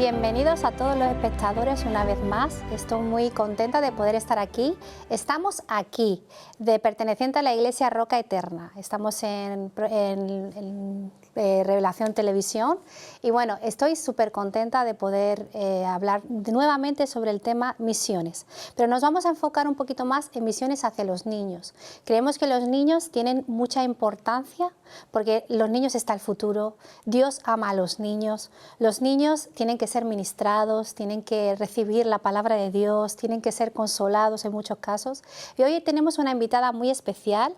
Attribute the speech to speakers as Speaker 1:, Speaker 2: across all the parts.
Speaker 1: Bienvenidos a todos los espectadores una vez más. Estoy muy contenta de poder estar aquí. Estamos aquí, perteneciente a la Iglesia Roca Eterna. Estamos en Revelación Televisión y bueno, estoy súper contenta de poder hablar nuevamente sobre el tema misiones. Pero nos vamos a enfocar un poquito más en misiones hacia los niños. Creemos que los niños tienen mucha importancia porque los niños está el futuro. Dios ama a los niños tienen que ser ministrados, tienen que recibir la palabra de Dios, tienen que ser consolados en muchos casos. Y hoy tenemos una invitada muy especial,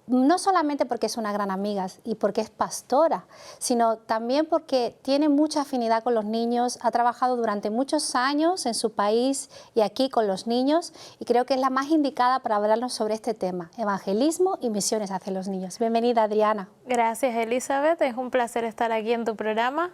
Speaker 1: no solamente porque es una gran amiga y porque es pastora, sino también porque tiene mucha afinidad con los niños, ha trabajado durante muchos años en su país y aquí con los niños, y creo que es la más indicada para hablarnos sobre este tema, evangelismo y misiones hacia los niños. Bienvenida, Adriana.
Speaker 2: Gracias, Elizabeth, es un placer estar aquí en tu programa,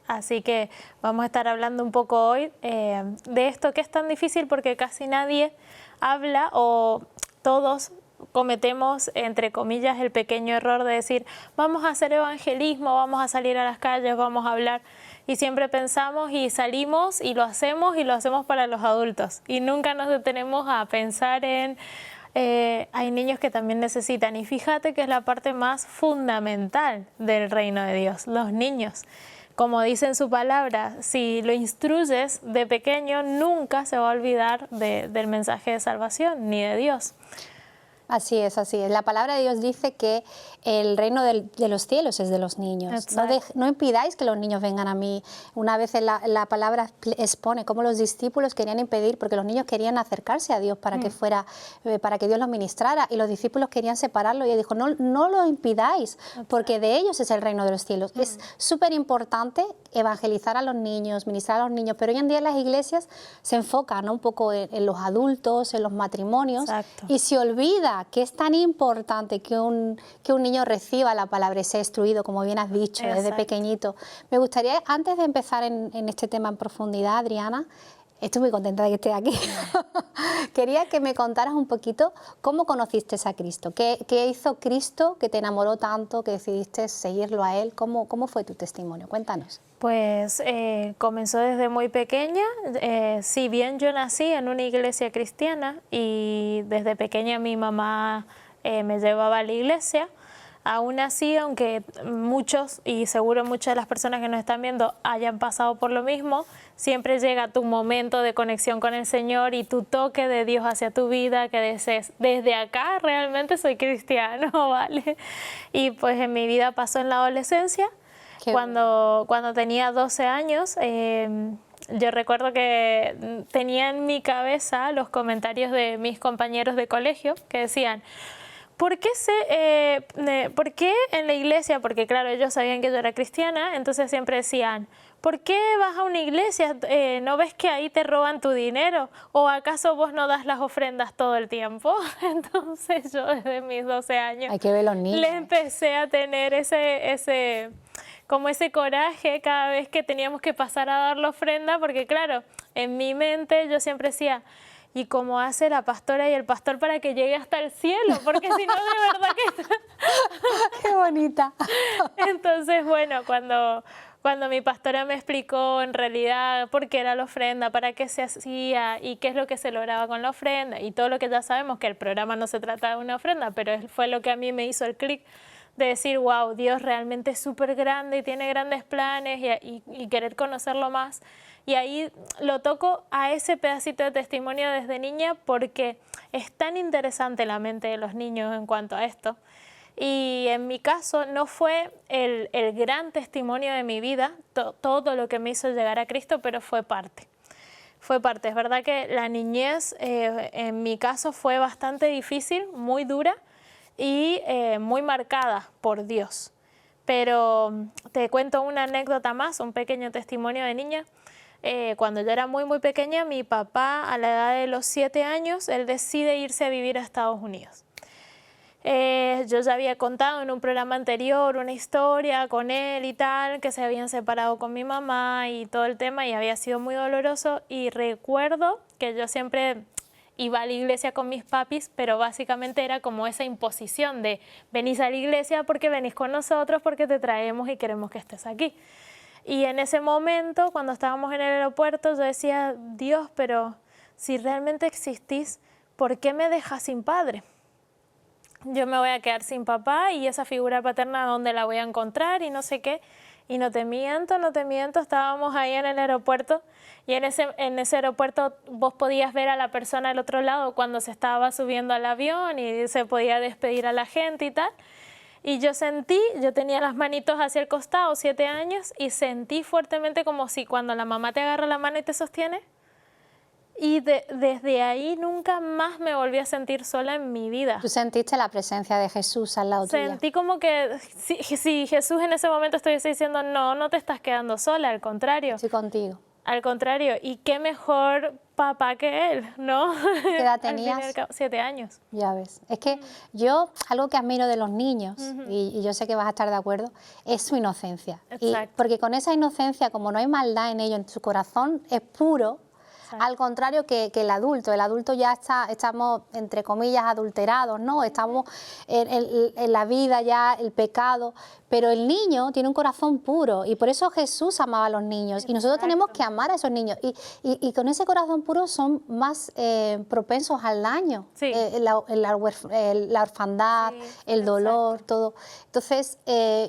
Speaker 2: así que vamos a estar hablando un poco hoy de esto que es tan difícil porque casi nadie habla o todos cometemos, entre comillas, el pequeño error de decir vamos a hacer evangelismo, vamos a salir a las calles, vamos a hablar, y siempre pensamos y salimos y lo hacemos para los adultos y nunca nos detenemos a pensar en hay niños que también necesitan, y fíjate que es la parte más fundamental del reino de Dios, los niños. Como dice en su palabra, si lo instruyes de pequeño, nunca se va a olvidar del mensaje de salvación ni de Dios.
Speaker 1: Así es, así es. La palabra de Dios dice que el reino de los cielos es de los niños. No impidáis que los niños vengan a mí. Una vez la palabra expone cómo los discípulos querían impedir, porque los niños querían acercarse a Dios para que Dios los ministrara, y los discípulos querían separarlo, y ella dijo, no lo impidáis, porque de ellos es el reino de los cielos. Es súper importante evangelizar a los niños, ministrar a los niños, pero hoy en día las iglesias se enfocan, ¿no?, un poco en los adultos, en los matrimonios.
Speaker 2: Exacto.
Speaker 1: Y se olvida que es tan importante que un niño reciba la palabra y sea instruido, como bien has dicho, desde pequeñito. Me gustaría, antes de empezar en este tema en profundidad, Adriana, estoy muy contenta de que estés aquí. Quería que me contaras un poquito cómo conociste a Cristo, qué hizo Cristo que te enamoró tanto, que decidiste seguirlo a Él. ¿Cómo fue tu testimonio? Cuéntanos.
Speaker 2: Pues comenzó desde muy pequeña. Si bien yo nací en una iglesia cristiana y desde pequeña mi mamá me llevaba a la iglesia, aún así, aunque muchos y seguro muchas de las personas que nos están viendo hayan pasado por lo mismo, siempre llega tu momento de conexión con el Señor y tu toque de Dios hacia tu vida, que dices, desde acá realmente soy cristiano, ¿vale? Y pues en mi vida pasó en la adolescencia. Cuando tenía 12 años, yo recuerdo que tenía en mi cabeza los comentarios de mis compañeros de colegio que decían, ¿por qué en la iglesia? Porque claro, ellos sabían que yo era cristiana, entonces siempre decían, ¿por qué vas a una iglesia? ¿No ves que ahí te roban tu dinero? ¿O acaso vos no das las ofrendas todo el tiempo? Entonces yo desde mis 12 años
Speaker 1: Hay que ver los niños.
Speaker 2: Le empecé a tener ese coraje cada vez que teníamos que pasar a dar la ofrenda, porque claro, en mi mente yo siempre decía, ¿y cómo hace la pastora y el pastor para que llegue hasta el cielo? Porque si no, de verdad que...
Speaker 1: ¡Qué bonita!
Speaker 2: Entonces, bueno, cuando mi pastora me explicó en realidad por qué era la ofrenda, para qué se hacía y qué es lo que se lograba con la ofrenda, y todo lo que ya sabemos, que el programa no se trata de una ofrenda, pero fue lo que a mí me hizo el clic, de decir, wow, Dios realmente es súper grande y tiene grandes planes, y querer conocerlo más. Y ahí lo toco a ese pedacito de testimonio desde niña, porque es tan interesante la mente de los niños en cuanto a esto. Y en mi caso no fue el gran testimonio de mi vida, todo lo que me hizo llegar a Cristo, pero fue parte. Es verdad que la niñez en mi caso fue bastante difícil, muy dura, y muy marcada por Dios. Pero te cuento una anécdota más, un pequeño testimonio de niña. Cuando yo era muy pequeña, mi papá, a la edad de los 7 años, él decide irse a vivir a Estados Unidos. Yo ya había contado en un programa anterior una historia con él y tal, que se habían separado con mi mamá y todo el tema, y había sido muy doloroso. Y recuerdo que yo siempre iba a la iglesia con mis papis, pero básicamente era como esa imposición de venís a la iglesia porque venís con nosotros, porque te traemos y queremos que estés aquí. Y en ese momento, cuando estábamos en el aeropuerto, yo decía, Dios, pero si realmente existís, ¿por qué me dejas sin padre? Yo me voy a quedar sin papá y esa figura paterna, ¿dónde la voy a encontrar? Y no sé qué. Y no te miento, estábamos ahí en el aeropuerto y en ese aeropuerto vos podías ver a la persona al otro lado cuando se estaba subiendo al avión y se podía despedir a la gente y tal. Y yo tenía las manitos hacia el costado, 7 años, y sentí fuertemente como si cuando la mamá te agarra la mano y te sostiene. Y desde ahí nunca más me volví a sentir sola en mi vida.
Speaker 1: ¿Tú sentiste la presencia de Jesús al lado tuyo?
Speaker 2: Sentí como que si Jesús en ese momento estuviese diciendo, no te estás quedando sola, al contrario.
Speaker 1: Estoy contigo.
Speaker 2: Al contrario, y qué mejor papá que él, ¿no?
Speaker 1: ¿Qué edad tenías?
Speaker 2: 7 años.
Speaker 1: Ya ves. Es que yo, algo que admiro de los niños, y yo sé que vas a estar de acuerdo, es su inocencia. Porque con esa inocencia, como no hay maldad en ellos, en su corazón es puro. Al contrario que el adulto ya estamos, entre comillas, adulterados, ¿no? Estamos en la vida ya, el pecado, pero el niño tiene un corazón puro y por eso Jesús amaba a los niños. Y nosotros tenemos que amar a esos niños y con ese corazón puro son más propensos al daño,
Speaker 2: Sí.
Speaker 1: la orfandad, el dolor, todo. Entonces,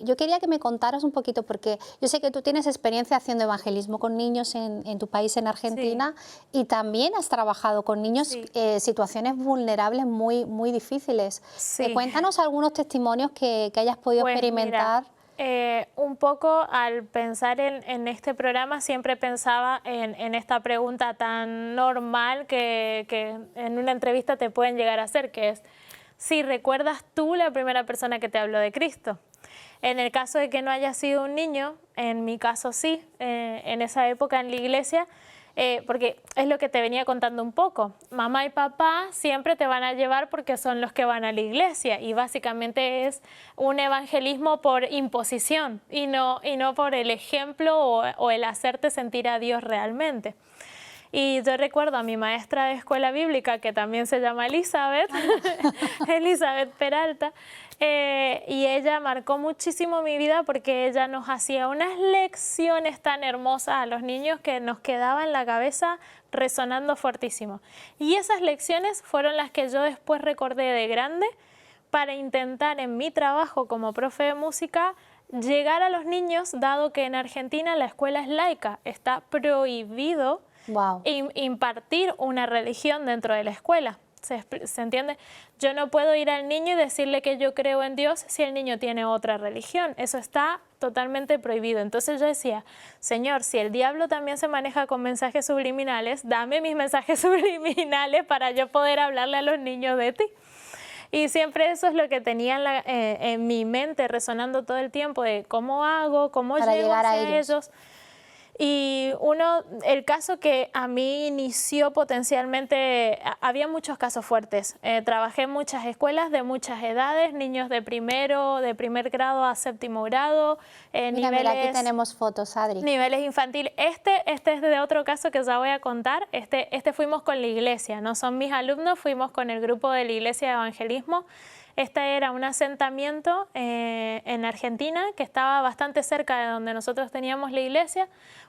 Speaker 1: yo quería que me contaras un poquito, porque yo sé que tú tienes experiencia haciendo evangelismo con niños en tu país, en Argentina. Sí. Y también has trabajado con niños, situaciones vulnerables muy difíciles.
Speaker 2: Sí.
Speaker 1: Cuéntanos algunos testimonios que hayas podido experimentar.
Speaker 2: Mira, un poco al pensar en este programa siempre pensaba en esta pregunta tan normal que en una entrevista te pueden llegar a hacer, que es, si recuerdas tú la primera persona que te habló de Cristo. En el caso de que no haya sido un niño, en mi caso sí, en esa época en la iglesia, porque es lo que te venía contando un poco. Mamá y papá siempre te van a llevar porque son los que van a la iglesia y básicamente es un evangelismo por imposición y no por el ejemplo o el hacerte sentir a Dios realmente. Y yo recuerdo a mi maestra de escuela bíblica, que también se llama Elizabeth, Elizabeth Peralta, y ella marcó muchísimo mi vida porque ella nos hacía unas lecciones tan hermosas a los niños que nos quedaba en la cabeza resonando fuertísimo. Y esas lecciones fueron las que yo después recordé de grande para intentar en mi trabajo como profe de música llegar a los niños, dado que en Argentina la escuela es laica, está prohibido impartir una religión dentro de la escuela. ¿Se entiende? Yo no puedo ir al niño y decirle que yo creo en Dios si el niño tiene otra religión. Eso está totalmente prohibido. Entonces yo decía, Señor, si el diablo también se maneja con mensajes subliminales, dame mis mensajes subliminales para yo poder hablarle a los niños de ti. Y siempre eso es lo que tenía en mi mente resonando todo el tiempo, de cómo hago, cómo llego hacia ellos. Y el caso que a mí inició potencialmente, había muchos casos fuertes. Trabajé en muchas escuelas de muchas edades, niños de primer grado a 7º grado.
Speaker 1: Mira, aquí tenemos fotos, Adri.
Speaker 2: Niveles infantiles. Este es de otro caso que ya voy a contar. Este fuimos con la iglesia, no son mis alumnos, fuimos con el grupo de la iglesia de evangelismo. Este era un asentamiento en Argentina que estaba bastante cerca de donde nosotros teníamos la iglesia,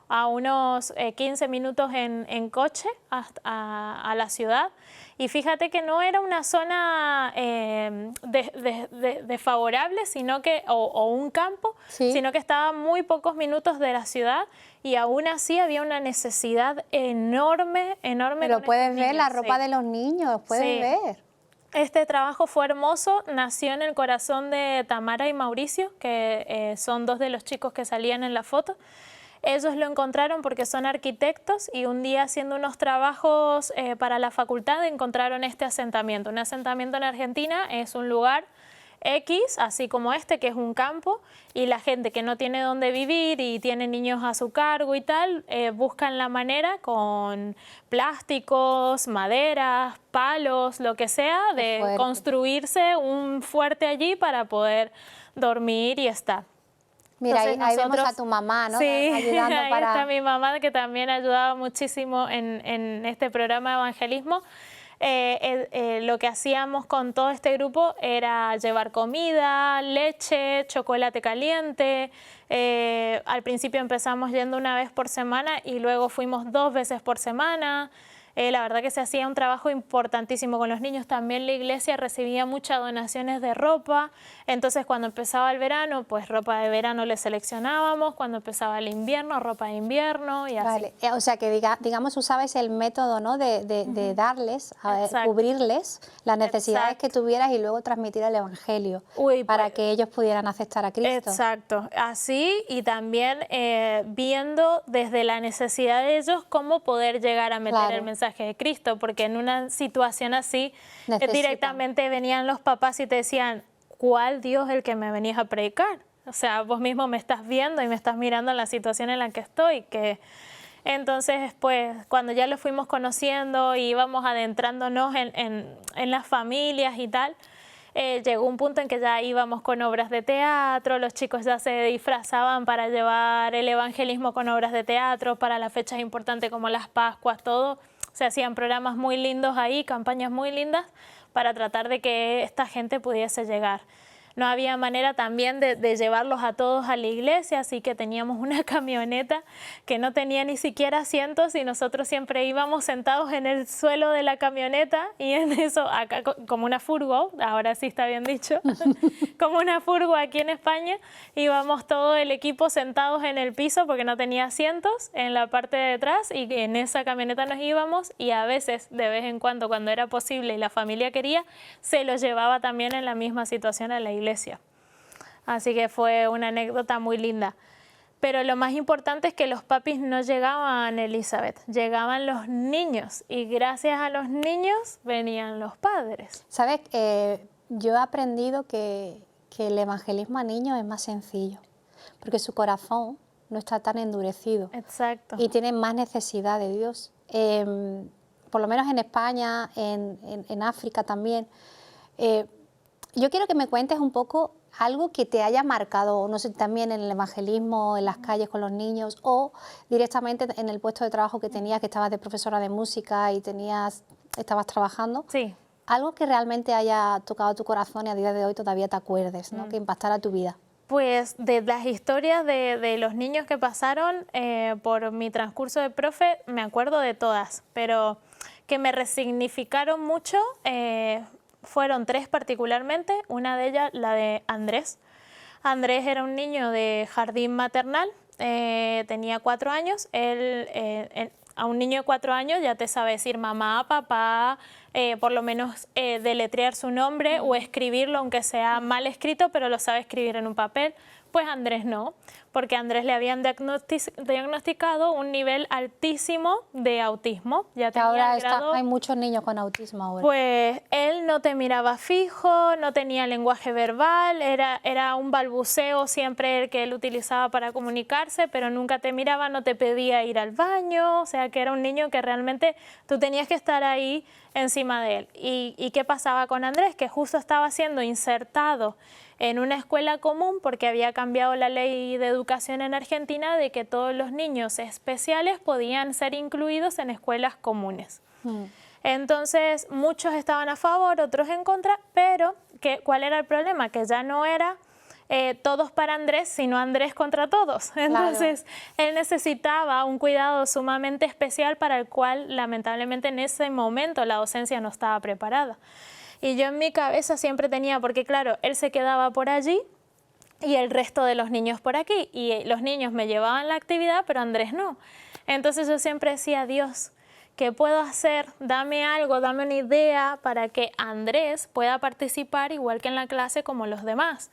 Speaker 2: a unos 15 minutos en coche a la ciudad. Y fíjate que no era una zona desfavorable, sino que, o un campo, sino que estaba a muy pocos minutos de la ciudad y aún así había una necesidad enorme.
Speaker 1: Pero puedes ver la ropa de los niños, puedes ver.
Speaker 2: Este trabajo fue hermoso, nació en el corazón de Tamara y Mauricio, que son 2 de los chicos que salían en la foto. Ellos lo encontraron porque son arquitectos y un día haciendo unos trabajos para la facultad encontraron este asentamiento. Un asentamiento en Argentina es un lugar X, así como este, que es un campo, y la gente que no tiene dónde vivir y tiene niños a su cargo y tal, buscan la manera con plásticos, maderas, palos, lo que sea, de construirse un fuerte allí para poder dormir y estar.
Speaker 1: Mira, ahí vemos a tu mamá, ¿no?
Speaker 2: Sí,
Speaker 1: ayudando
Speaker 2: ahí está mi mamá, que también ayudaba muchísimo en este programa de evangelismo. lo que hacíamos con todo este grupo era llevar comida, leche, chocolate caliente. Al principio empezamos yendo una vez por semana y luego fuimos 2 veces por semana. La verdad que se hacía un trabajo importantísimo con los niños. También la iglesia recibía muchas donaciones de ropa. Entonces, cuando empezaba el verano, pues ropa de verano le seleccionábamos. Cuando empezaba el invierno, ropa de invierno y así.
Speaker 1: Vale, o sea que digamos usabais el método, ¿no? de darles, cubrirles las necesidades que tuvieras y luego transmitir el Evangelio para que ellos pudieran aceptar a Cristo.
Speaker 2: Exacto, así y también viendo desde la necesidad de ellos cómo poder llegar a meter el mensaje de Cristo, porque en una situación así directamente venían los papás y te decían, ¿cuál Dios es el que me venís a predicar? O sea, vos mismo me estás viendo y me estás mirando en la situación en la que estoy. Entonces, pues, cuando ya lo fuimos conociendo y íbamos adentrándonos en las familias y tal, llegó un punto en que ya íbamos con obras de teatro, los chicos ya se disfrazaban para llevar el evangelismo con obras de teatro, para las fechas importantes como las Pascuas, todo. Se hacían programas muy lindos ahí, campañas muy lindas para tratar de que esta gente pudiese llegar. No había manera también de llevarlos a todos a la iglesia, así que teníamos una camioneta que no tenía ni siquiera asientos y nosotros siempre íbamos sentados en el suelo de la camioneta y en eso, acá como una furgo, ahora sí está bien dicho, como una furgo aquí en España, íbamos todo el equipo sentados en el piso porque no tenía asientos en la parte de detrás y en esa camioneta nos íbamos y a veces, de vez en cuando era posible y la familia quería, se los llevaba también en la misma situación a la iglesia. Así que fue una anécdota muy linda. Pero lo más importante es que los papis no llegaban, Elizabeth, llegaban los niños y gracias a los niños venían los padres.
Speaker 1: ¿Sabes? Yo he aprendido que el evangelismo a niños es más sencillo, porque su corazón no está tan endurecido.
Speaker 2: Exacto.
Speaker 1: Y tienen más necesidad de Dios. Por lo menos en España, en África también. Yo quiero que me cuentes un poco algo que te haya marcado, no sé, también en el evangelismo, en las calles con los niños o directamente en el puesto de trabajo que tenías, que estabas de profesora de música y estabas trabajando.
Speaker 2: Sí.
Speaker 1: Algo que realmente haya tocado tu corazón y a día de hoy todavía te acuerdes, ¿no? Que impactara tu vida.
Speaker 2: Pues de las historias de los niños que pasaron por mi transcurso de profe, me acuerdo de todas, pero que me resignificaron mucho. Fueron 3 particularmente, una de ellas la de Andrés. Andrés era un niño de jardín maternal, tenía 4 años. A un niño de 4 años ya te sabe decir mamá, papá, por lo menos deletrear su nombre o escribirlo, aunque sea mal escrito, pero lo sabe escribir en un papel. Pues Andrés no, porque a Andrés le habían diagnosticado un nivel altísimo de autismo. Ya tenía
Speaker 1: hay muchos niños con autismo ahora.
Speaker 2: Pues él no te miraba fijo, no tenía lenguaje verbal, era un balbuceo siempre el que él utilizaba para comunicarse, pero nunca te miraba, no te pedía ir al baño, o sea que era un niño que realmente tú tenías que estar ahí encima de él. ¿Y qué pasaba con Andrés? Que justo estaba siendo insertado en una escuela común porque había cambiado la ley de educación en Argentina de que todos los niños especiales podían ser incluidos en escuelas comunes. Entonces muchos estaban a favor, otros en contra, pero ¿cuál era el problema? Que ya no era todos para Andrés, sino Andrés contra todos. Entonces él necesitaba un cuidado sumamente especial para el cual lamentablemente en ese momento la docencia no estaba preparada. Y yo en mi cabeza siempre tenía, porque claro, él se quedaba por allí y el resto de los niños por aquí. Y los niños me llevaban la actividad, pero Andrés no. Entonces yo siempre decía, Dios, ¿qué puedo hacer? Dame algo, dame una idea para que Andrés pueda participar igual que en la clase como los demás.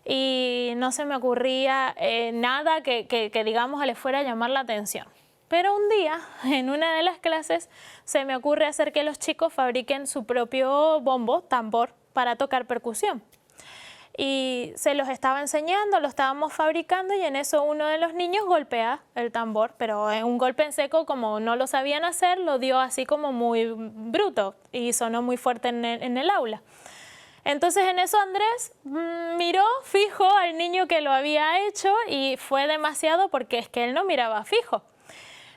Speaker 2: Y no se me ocurría nada que digamos le fuera a llamar la atención. Pero un día, en una de las clases, se me ocurre hacer que los chicos fabriquen su propio bombo, tambor, para tocar percusión. Y se los estaba enseñando, lo estábamos fabricando y en eso uno de los niños golpea el tambor, pero un golpe en seco, como no lo sabían hacer, lo dio así como muy bruto y sonó muy fuerte en el aula. Entonces en eso Andrés miró fijo al niño que lo había hecho y fue demasiado porque es que él no miraba fijo.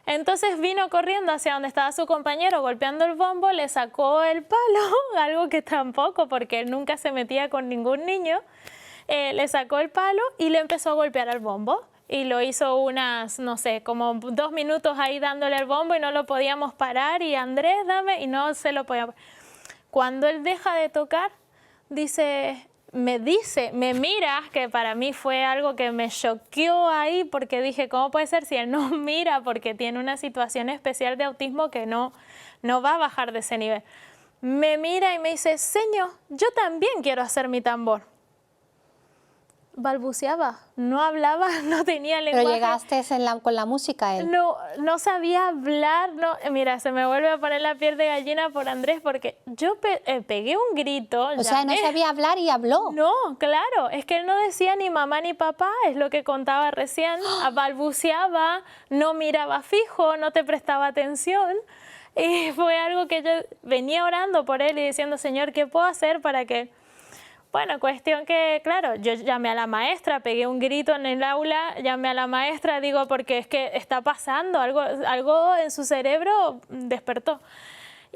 Speaker 2: Entonces vino corriendo hacia donde estaba su compañero golpeando el bombo, le sacó el palo, algo que tampoco, porque él nunca se metía con ningún niño, le sacó el palo y le empezó a golpear al bombo. Y lo hizo unas, no sé, como 2 minutos ahí dándole el bombo y no lo podíamos parar. Y Andrés, dame, y no se lo podía. Cuando él deja de tocar, me mira, que para mí fue algo que me choqueó ahí, porque dije, ¿cómo puede ser si él no mira? Porque tiene una situación especial de autismo que no va a bajar de ese nivel. Me mira y me dice, Señor, yo también quiero hacer mi tambor. Balbuceaba, no hablaba, no tenía lenguaje.
Speaker 1: Pero llegaste con la música él.
Speaker 2: No sabía hablar, no. Mira, se me vuelve a poner la piel de gallina por Andrés porque yo pegué un grito.
Speaker 1: O sea, no sabía hablar y habló.
Speaker 2: No, claro, es que él no decía ni mamá ni papá, es lo que contaba recién. Balbuceaba, no miraba fijo, no te prestaba atención. Y fue algo que yo venía orando por él y diciendo, Señor, ¿qué puedo hacer para que...? Bueno, cuestión que, claro, yo llamé a la maestra, pegué un grito en el aula, llamé a la maestra, digo, porque es que está pasando, algo en su cerebro despertó.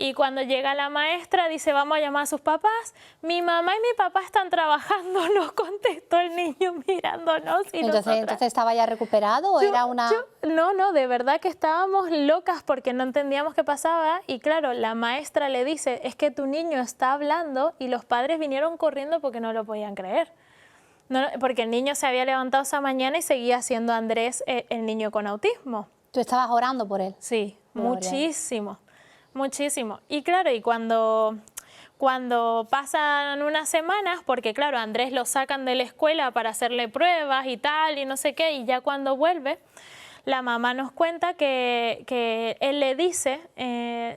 Speaker 2: Y cuando llega la maestra, dice, vamos a llamar a sus papás. Mi mamá y mi papá están trabajando, nos contestó el niño mirándonos. Y
Speaker 1: entonces ¿estaba ya recuperado o era una...?
Speaker 2: No, de verdad que estábamos locas porque no entendíamos qué pasaba. Y claro, la maestra le dice, es que tu niño está hablando, y los padres vinieron corriendo porque no lo podían creer. No, porque el niño se había levantado esa mañana y seguía siendo Andrés el niño con autismo.
Speaker 1: ¿Tú estabas orando por él?
Speaker 2: Sí, muchísimo. Muchísimo. Y claro, y cuando pasan unas semanas, porque claro, a Andrés lo sacan de la escuela para hacerle pruebas y tal, y no sé qué, y ya cuando vuelve, la mamá nos cuenta que él le dice,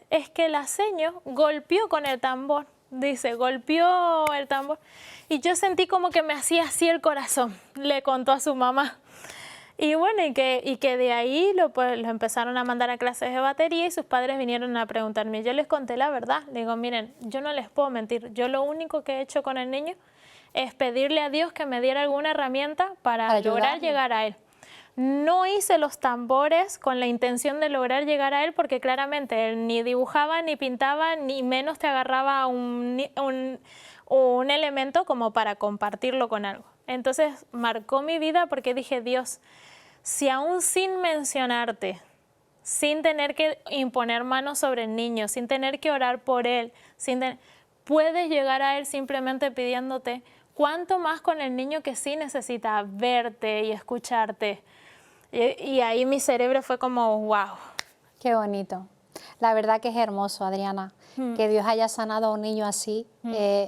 Speaker 2: es que la seño golpeó con el tambor, dice, golpeó el tambor, y yo sentí como que me hacía así el corazón, le contó a su mamá. Y bueno, y que de ahí lo empezaron a mandar a clases de batería y sus padres vinieron a preguntarme. Yo les conté la verdad. Le digo, miren, yo no les puedo mentir. Yo lo único que he hecho con el niño es pedirle a Dios que me diera alguna herramienta para lograr llegar a él. No hice los tambores con la intención de lograr llegar a él porque claramente él ni dibujaba, ni pintaba, ni menos te agarraba un elemento como para compartirlo con algo. Entonces marcó mi vida porque dije, Dios, si aún sin mencionarte, sin tener que imponer manos sobre el niño, sin tener que orar por él, puedes llegar a él simplemente pidiéndote, ¿cuánto más con el niño que sí necesita verte y escucharte? Y ahí mi cerebro fue como, wow.
Speaker 1: Qué bonito. La verdad que es hermoso, Adriana, que Dios haya sanado a un niño así,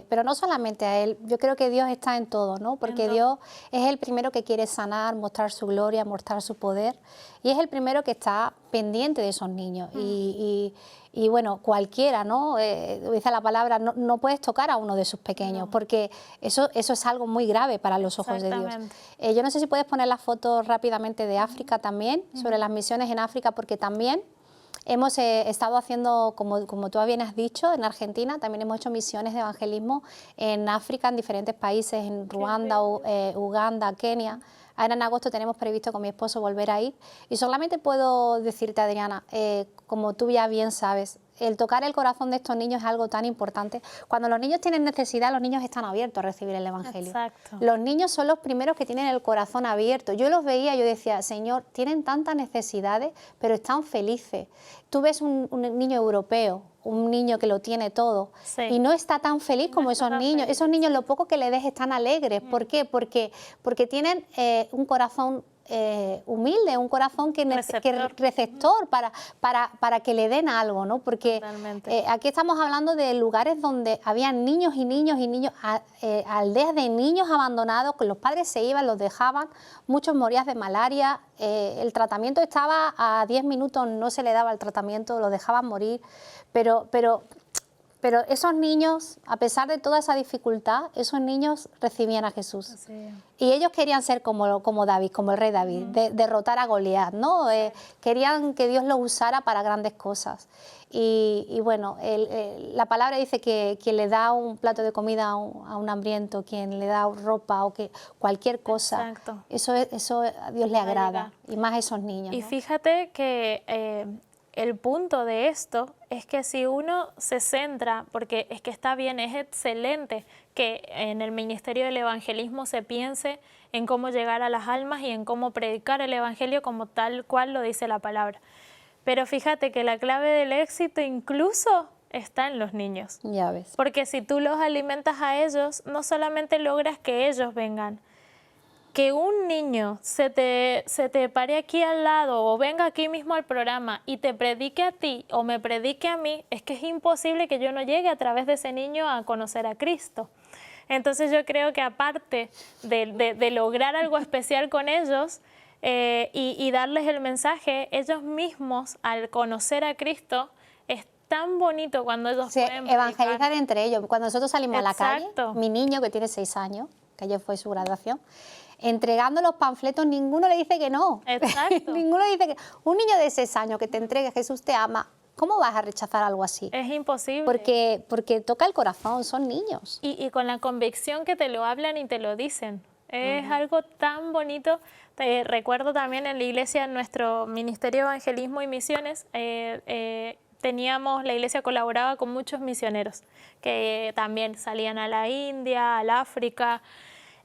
Speaker 1: pero no solamente a él, yo creo que Dios está en todo, ¿no? Porque Dios es el primero que quiere sanar, mostrar su gloria, mostrar su poder, y es el primero que está pendiente de esos niños. Y bueno, cualquiera, ¿no? Dice la palabra, no puedes tocar a uno de sus pequeños, porque eso es algo muy grave para los ojos de Dios. Yo no sé si puedes poner las fotos rápidamente de África también, sobre las misiones en África, porque también hemos estado haciendo, como tú bien has dicho, en Argentina, también hemos hecho misiones de evangelismo en África, en diferentes países, en Ruanda, Uganda, Kenia. Ahora en agosto tenemos previsto con mi esposo volver a ir. Y solamente puedo decirte, Adriana, como tú ya bien sabes, el tocar el corazón de estos niños es algo tan importante. Cuando los niños tienen necesidad, los niños están abiertos a recibir el Evangelio.
Speaker 2: Exacto.
Speaker 1: Los niños son los primeros que tienen el corazón abierto. Yo los veía, yo decía, Señor, tienen tantas necesidades, pero están felices. Tú ves un niño europeo, un niño que lo tiene todo, y no está tan feliz como esos niños. Esos niños, lo poco que le des, están alegres. ¿Por qué? Porque tienen un corazón humilde, un corazón receptor para que le den algo, ¿no? Porque aquí estamos hablando de lugares donde había niños y niños y niños, aldeas de niños abandonados, que los padres se iban, los dejaban, muchos morían de malaria, el tratamiento estaba a 10 minutos, no se le daba el tratamiento, los dejaban morir, pero Pero esos niños, a pesar de toda esa dificultad, esos niños recibían a Jesús.
Speaker 2: Sí.
Speaker 1: Y ellos querían ser como David, como el rey David, derrotar a Goliat, ¿no? Querían que Dios los usara para grandes cosas. Y bueno, la palabra dice que quien le da un plato de comida a un hambriento, quien le da ropa o que cualquier cosa,
Speaker 2: Exacto.
Speaker 1: eso a Dios le agrada,
Speaker 2: llegar.
Speaker 1: y más a esos niños.
Speaker 2: Y
Speaker 1: ¿no?
Speaker 2: fíjate que el punto de esto es que si uno se centra, porque es que está bien, es excelente que en el ministerio del evangelismo se piense en cómo llegar a las almas y en cómo predicar el evangelio como tal cual lo dice la palabra. Pero fíjate que la clave del éxito incluso está en los niños.
Speaker 1: Ya ves.
Speaker 2: Porque si tú los alimentas a ellos, no solamente logras que ellos vengan, que un niño se te pare aquí al lado o venga aquí mismo al programa y te predique a ti o me predique a mí, es que es imposible que yo no llegue a través de ese niño a conocer a Cristo. Entonces yo creo que aparte de lograr algo especial con ellos y darles el mensaje, ellos mismos al conocer a Cristo, es tan bonito cuando ellos pueden
Speaker 1: evangelizar
Speaker 2: predicar.
Speaker 1: entre ellos. Cuando nosotros salimos a la calle,
Speaker 2: Exacto.
Speaker 1: mi niño que tiene 6 años, que ayer fue su graduación, entregando los panfletos, ninguno le dice que no.
Speaker 2: Exacto.
Speaker 1: Ninguno dice que... Un niño de 6 años que te entregue Jesús te ama, ¿cómo vas a rechazar algo así?
Speaker 2: Es imposible.
Speaker 1: Porque toca el corazón, son niños.
Speaker 2: Y con la convicción que te lo hablan y te lo dicen. Es algo tan bonito. Recuerdo también en la iglesia, en nuestro Ministerio de Evangelismo y Misiones, la iglesia colaboraba con muchos misioneros que también salían a la India, al África,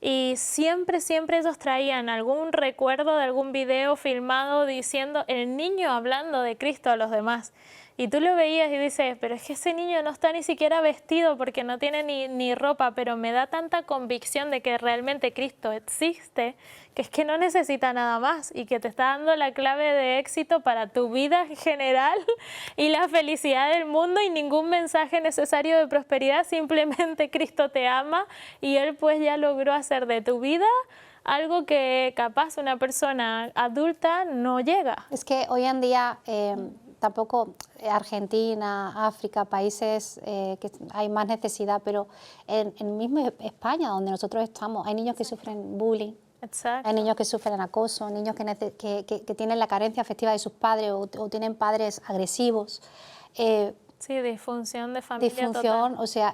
Speaker 2: y siempre ellos traían algún recuerdo de algún video filmado diciendo el niño hablando de Cristo a los demás. Y tú lo veías y dices, pero es que ese niño no está ni siquiera vestido porque no tiene ni ropa, pero me da tanta convicción de que realmente Cristo existe, que es que no necesita nada más y que te está dando la clave de éxito para tu vida en general y la felicidad del mundo y ningún mensaje necesario de prosperidad, simplemente Cristo te ama y Él pues ya logró hacer de tu vida algo que capaz una persona adulta no llega.
Speaker 1: Es que hoy en día... tampoco Argentina, África, países que hay más necesidad, pero en mismo España, donde nosotros estamos, hay niños que sufren bullying,
Speaker 2: Exacto.
Speaker 1: hay niños que sufren acoso, niños que tienen la carencia afectiva de sus padres o tienen padres agresivos.
Speaker 2: Sí, disfunción de familia
Speaker 1: Disfunción,
Speaker 2: total.
Speaker 1: o sea,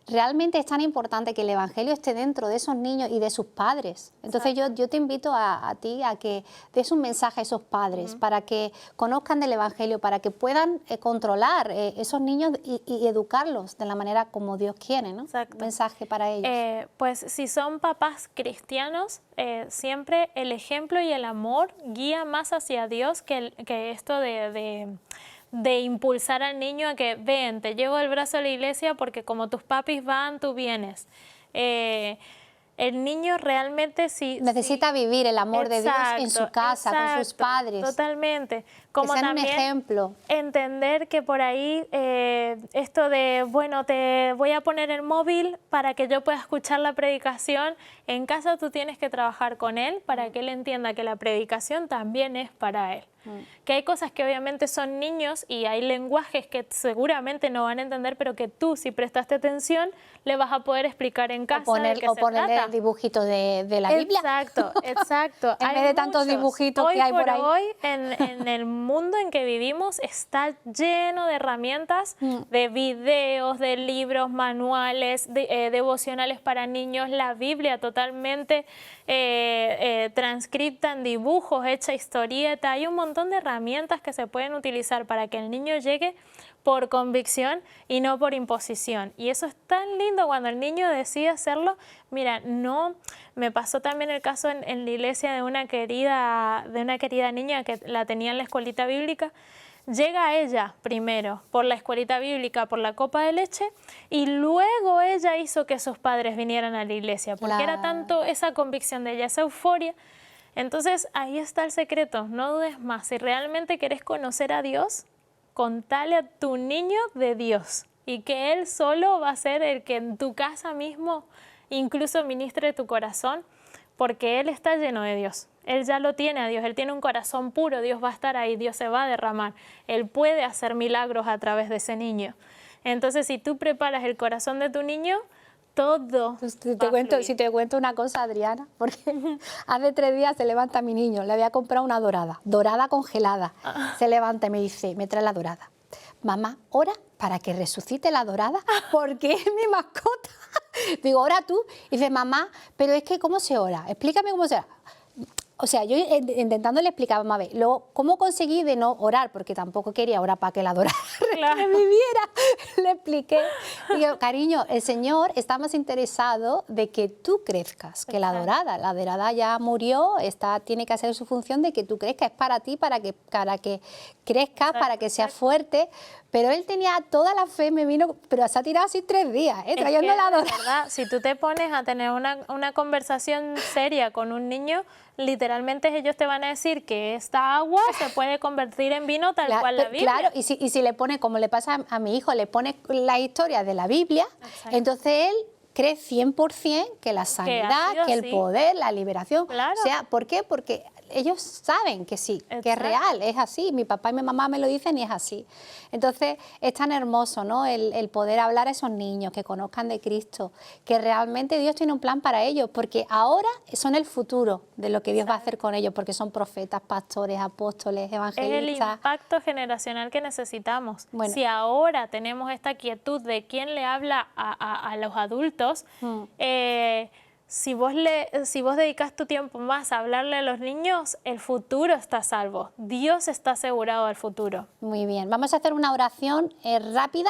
Speaker 1: realmente es tan importante que el Evangelio esté dentro de esos niños y de sus padres. Entonces yo te invito a ti a que des un mensaje a esos padres para que conozcan del Evangelio, para que puedan controlar esos niños y educarlos de la manera como Dios quiere, ¿no?
Speaker 2: Exacto.
Speaker 1: Un mensaje para ellos.
Speaker 2: Pues si son papás cristianos, siempre el ejemplo y el amor guía más hacia Dios que esto de impulsar al niño a que ven, te llevo el brazo a la iglesia porque como tus papis van, tú vienes. El niño realmente
Speaker 1: necesita vivir el amor de Dios en su casa, con sus padres.
Speaker 2: Totalmente. Como
Speaker 1: que sean
Speaker 2: también
Speaker 1: un ejemplo.
Speaker 2: Entender que por ahí esto de, bueno, te voy a poner el móvil para que yo pueda escuchar la predicación. En casa tú tienes que trabajar con él para que él entienda que la predicación también es para él. Que hay cosas que obviamente son niños y hay lenguajes que seguramente no van a entender, pero que tú, si prestaste atención, le vas a poder explicar en casa de qué se
Speaker 1: ponerle
Speaker 2: trata.
Speaker 1: dibujitos de la Biblia.
Speaker 2: Exacto.
Speaker 1: En vez de tantos dibujitos que hay por ahí.
Speaker 2: Hoy en el mundo en que vivimos está lleno de herramientas, de videos, de libros, manuales, devocionales para niños, la Biblia totalmente transcripta en dibujos, hecha historieta. Hay un montón de herramientas que se pueden utilizar para que el niño llegue por convicción y no por imposición. Y eso es tan lindo cuando el niño decide hacerlo. Mira, me pasó también el caso en la iglesia de una querida niña que la tenía en la escuelita bíblica. Llega ella primero por la escuelita bíblica, por la copa de leche, y luego ella hizo que sus padres vinieran a la iglesia, porque era tanto esa convicción de ella, esa euforia. Entonces ahí está el secreto, no dudes más. Si realmente querés conocer a Dios, contale a tu niño de Dios y que Él solo va a ser el que en tu casa mismo incluso ministre tu corazón, porque Él está lleno de Dios. Él ya lo tiene a Dios, Él tiene un corazón puro, Dios va a estar ahí, Dios se va a derramar. Él puede hacer milagros a través de ese niño. Entonces, si tú preparas el corazón de tu niño, todo
Speaker 1: Si
Speaker 2: va a fluir.
Speaker 1: te cuento una cosa, Adriana, porque hace 3 días se levanta mi niño, le había comprado una dorada congelada. Se levanta y me dice, me trae la dorada. Mamá, ora para que resucite la dorada, porque es mi mascota. Digo, ora tú. Y dice, mamá, pero es que ¿cómo se ora? Explícame cómo se ora. O sea, yo intentándole explicar, mamá, ve, luego, ¿cómo conseguí de no orar? Porque tampoco quería orar para que la dorada reviviera. Le expliqué. Digo, cariño, el Señor está más interesado de que tú crezcas que la dorada ya murió, tiene que hacer su función de que tú crezcas, es para ti, para que crezcas, para que seas fuerte. Pero él tenía toda la fe, me vino, pero se ha tirado así 3 días, trayendo la dorada.
Speaker 2: ¿Verdad? Si tú te pones a tener una conversación seria con un niño, literalmente ellos te van a decir que esta agua se puede convertir en vino tal cual la Biblia.
Speaker 1: Claro, y si le pone, como le pasa a mi hijo, le pone la historia de la Biblia, entonces él cree 100% que la sanidad, que el poder, la liberación,
Speaker 2: Claro.
Speaker 1: o sea, ¿por qué? Porque ellos saben que sí, que es real, es así, mi papá y mi mamá me lo dicen y es así. Entonces es tan hermoso, ¿no? El poder hablar a esos niños, que conozcan de Cristo, que realmente Dios tiene un plan para ellos, porque ahora son el futuro de lo que Dios va a hacer con ellos, porque son profetas, pastores, apóstoles, evangelistas.
Speaker 2: Es el impacto generacional que necesitamos.
Speaker 1: Bueno.
Speaker 2: Si ahora tenemos esta quietud de quién le habla a los adultos, si vos dedicas tu tiempo más a hablarle a los niños, el futuro está salvo. Dios está asegurado del futuro.
Speaker 1: Muy bien, vamos a hacer una oración rápida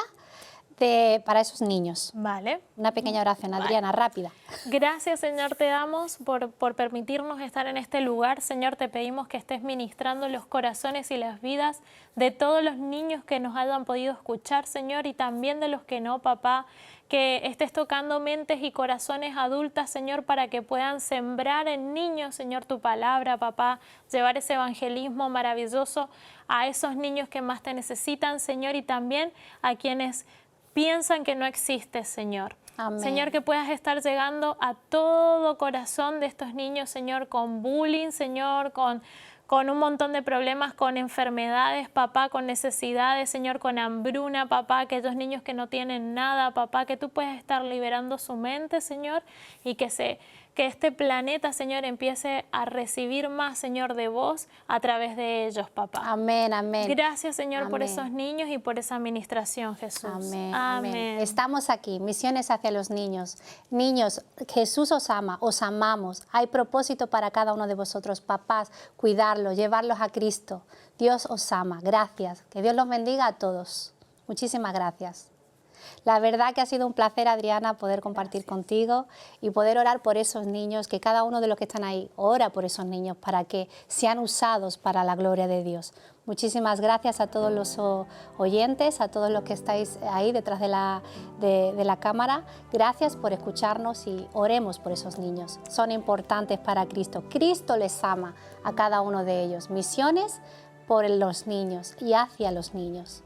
Speaker 1: para esos niños.
Speaker 2: Vale.
Speaker 1: Una pequeña oración, Adriana, rápida.
Speaker 2: Gracias, Señor, te damos por permitirnos estar en este lugar. Señor, te pedimos que estés ministrando los corazones y las vidas de todos los niños que nos hayan podido escuchar, Señor, y también de los que no, papá. Que estés tocando mentes y corazones adultas, Señor, para que puedan sembrar en niños, Señor, tu palabra, papá. Llevar ese evangelismo maravilloso a esos niños que más te necesitan, Señor, y también a quienes piensan que no existes, Señor.
Speaker 1: Amén.
Speaker 2: Señor, que puedas estar llegando a todo corazón de estos niños, Señor, con bullying, Señor, con un montón de problemas, con enfermedades, papá, con necesidades, Señor, con hambruna, papá, aquellos niños que no tienen nada, papá, que tú puedas estar liberando su mente, Señor, y que este planeta, Señor, empiece a recibir más, Señor, de vos a través de ellos, papá.
Speaker 1: Amén, amén.
Speaker 2: Gracias, Señor, por
Speaker 1: Amén.
Speaker 2: esos niños y por esa administración, Jesús.
Speaker 1: Amén,
Speaker 2: Amén.
Speaker 1: amén. Estamos aquí, misiones hacia los niños. Niños, Jesús os ama, os amamos. Hay propósito para cada uno de vosotros, papás, cuidarlos, llevarlos a Cristo. Dios os ama, gracias. Que Dios los bendiga a todos. Muchísimas gracias. La verdad que ha sido un placer, Adriana, poder compartir contigo y poder orar por esos niños, que cada uno de los que están ahí ora por esos niños para que sean usados para la gloria de Dios. Muchísimas gracias a todos los oyentes, a todos los que estáis ahí detrás de la cámara. Gracias por escucharnos y oremos por esos niños. Son importantes para Cristo. Cristo les ama a cada uno de ellos. Misiones por los niños y hacia los niños.